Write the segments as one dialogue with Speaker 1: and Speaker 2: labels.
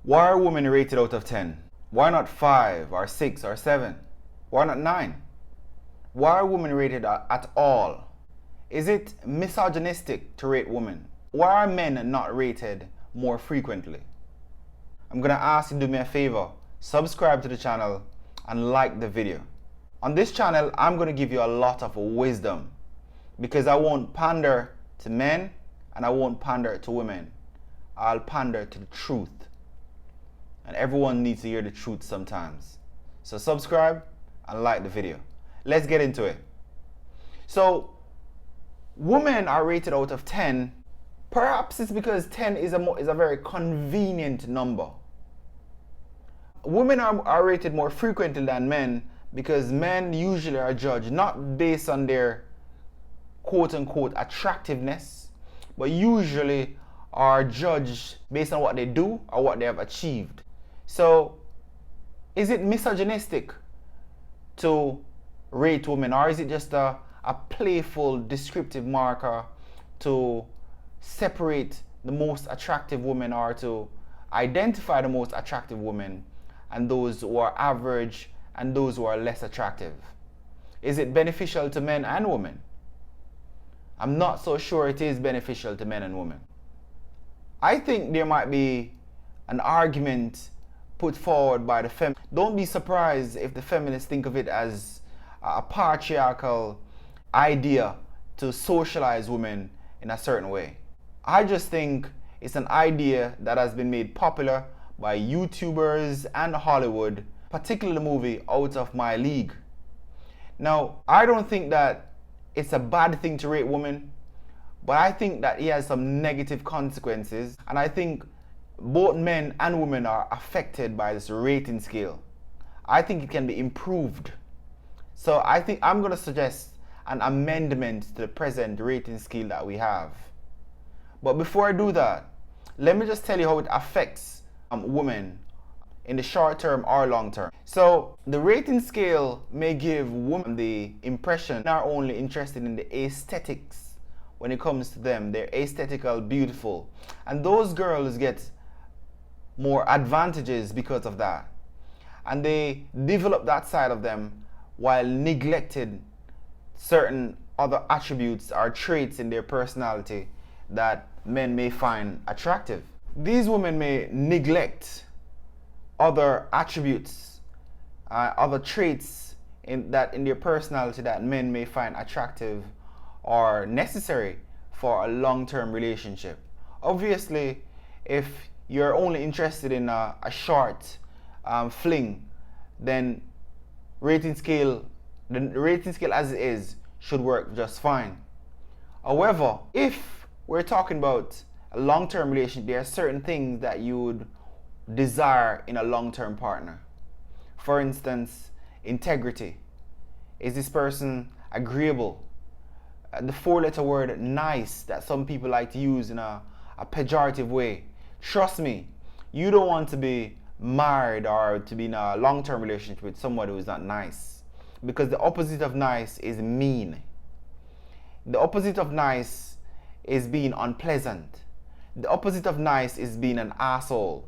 Speaker 1: Why are women rated out of 10? Why not 5 or 6 or 7? Why not 9? Why are women rated at all? Is it misogynistic to rate women? Why are men not rated more frequently? I'm gonna ask you to do me a favor, subscribe to the channel and like the video. On this channel, I'm gonna give you a lot of wisdom because I won't pander to men and I won't pander to women. I'll pander to the truth. And everyone needs to hear the truth sometimes. So subscribe and like the video. Let's get into it. So, women are rated out of 10. Perhaps it's because 10 is a very convenient number. Women are rated more frequently than men because men usually are judged not based on their quote-unquote attractiveness, but usually are judged based on what they do or what they have achieved. So, is it misogynistic to rate women, or is it just a playful descriptive marker to separate the most attractive women or to identify the most attractive women and those who are average and those who are less attractive? Is it beneficial to men and women? I'm not so sure it is beneficial to men and women. I think there might be an argument put forward by the feminists. Don't be surprised if the feminists think of it as a patriarchal idea to socialize women in a certain way. I just think it's an idea that has been made popular by YouTubers and Hollywood, particularly the movie Out of My League. Now, I don't think that it's a bad thing to rate women, but I think that it has some negative consequences, and I think both men and women are affected by this rating scale. I think it can be improved. So I think I'm going to suggest an amendment to the present rating scale that we have. But before I do that, let me just tell you how it affects women in the short term or long term. So the rating scale may give women the impression they are only interested in the aesthetics when it comes to them. They're aesthetical, beautiful. And those girls get more advantages because of that. And they develop that side of them while neglecting certain other attributes or traits in their personality that men may find attractive. These women may neglect other attributes, other traits in their personality that men may find attractive or necessary for a long-term relationship. Obviously, if you're only interested in a short fling, then the rating scale as it is should work just fine. However, if we're talking about a long-term relationship, there are certain things that you would desire in a long-term partner. For instance, integrity. Is this person agreeable? The four-letter word nice that some people like to use in a pejorative way. Trust me, you don't want to be married or to be in a long-term relationship with somebody who is not nice, because the opposite of nice is mean. The opposite of nice is being unpleasant. The opposite of nice is being an asshole.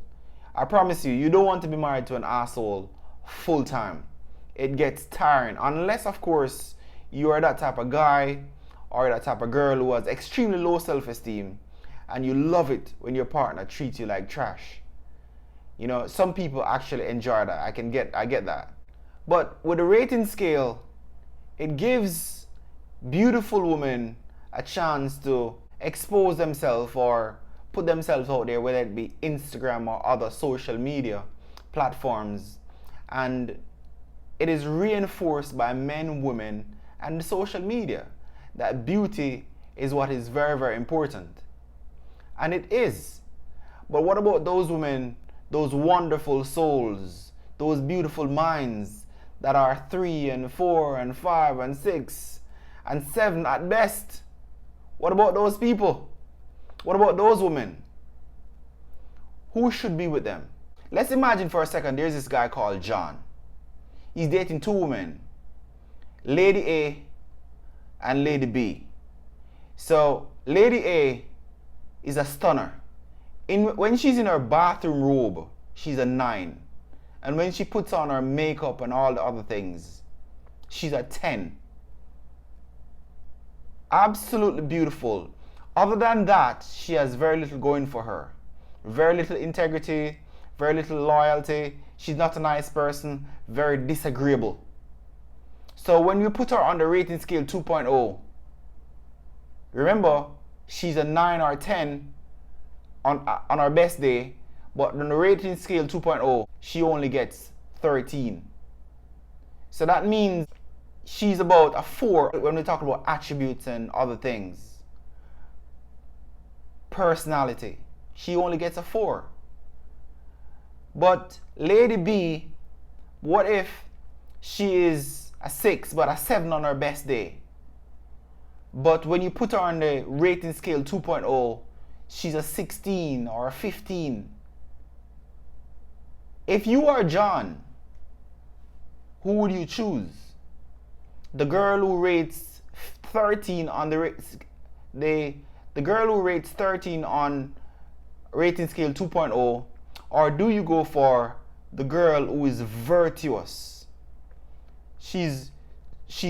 Speaker 1: I promise you, you don't want to be married to an asshole full time. It gets tiring, unless of course you are that type of guy or that type of girl who has extremely low self-esteem and you love it when your partner treats you like trash. You know, some people actually enjoy that. I get that. But with a rating scale, it gives beautiful women a chance to expose themselves or put themselves out there, whether it be Instagram or other social media platforms. And it is reinforced by men, women, and the social media that beauty is what is very, very important. And it is. But what about those women, those wonderful souls, those beautiful minds that are 3 and 4 and 5 and 6 and 7 at best? What about those people? What about those women? Who should be with them? Let's imagine for a second there's this guy called John. He's dating 2 women, Lady A and Lady B. So Lady A is a stunner. When she's in her bathroom robe, she's a 9. And when she puts on her makeup and all the other things, she's a 10. Absolutely beautiful. Other than that, she has very little going for her. Very little integrity, very little loyalty. She's not a nice person, very disagreeable. So when you put her on the rating scale 2.0, remember, she's a 9 or 10 on her best day, but on the rating scale 2.0, she only gets 13. So that means she's about a 4 when we talk about attributes and other things. Personality, she only gets a 4. But Lady B, what if she is a 6 but a 7 on her best day? But when you put her on the rating scale 2.0, she's a 16 or a 15. If you are John, who would you choose? The girl who rates 13 on the girl who rates 13 on rating scale 2.0, or do you go for the girl who is virtuous? She's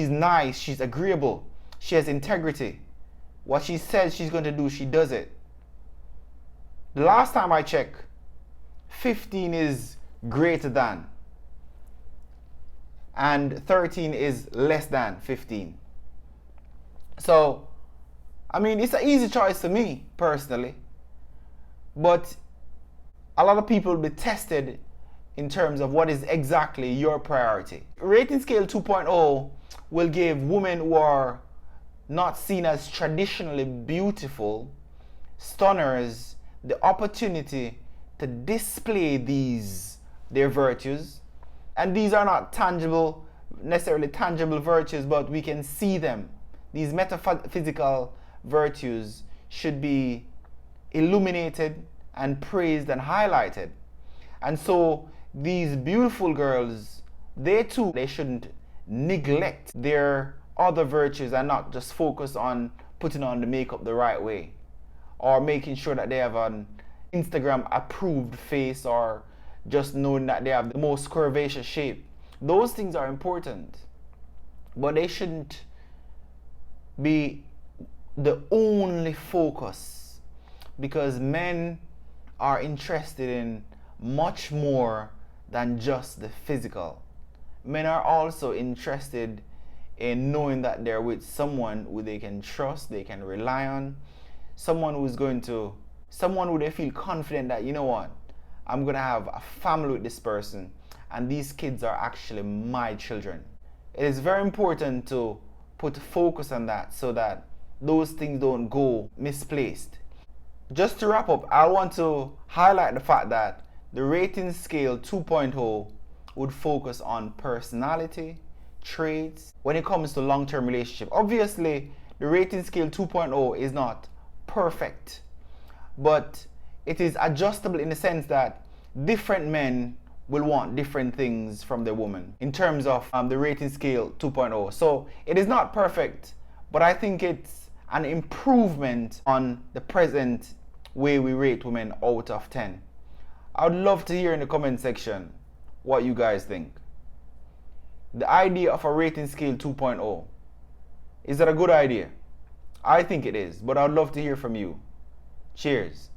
Speaker 1: nice, she's agreeable, she has integrity. What she says she's going to do, she does it. The last time I checked, 15 is greater than, and 13 is less than 15. So, I mean, it's an easy choice to me, personally. But a lot of people will be tested in terms of what is exactly your priority. Rating scale 2.0 will give women who are not seen as traditionally beautiful, stunners, the opportunity to display their virtues. And these are not necessarily tangible virtues, but we can see them. These metaphysical virtues should be illuminated and praised and highlighted. And so these beautiful girls, they shouldn't neglect their other virtues and not just focus on putting on the makeup the right way, or making sure that they have an Instagram approved face, or just knowing that they have the most curvaceous shape. Those things are important, but they shouldn't be the only focus, because men are interested in much more than just the physical. Men are also interested in knowing that they're with someone who they can trust, they can rely on, someone who they feel confident that, you know what, I'm gonna have a family with this person, and these kids are actually my children. It is very important to put focus on that so that those things don't go misplaced. Just to wrap up, I want to highlight the fact that the rating scale 2.0 would focus on personality, traits, when it comes to long-term relationship. Obviously, the rating scale 2.0 is not perfect, but it is adjustable in the sense that different men will want different things from their woman in terms of the rating scale 2.0. So it is not perfect, but I think it's an improvement on the present way we rate women out of 10. I would love to hear in the comment section what you guys think. The idea of a rating scale 2.0, is that a good idea? I think it is, but I'd love to hear from you. Cheers.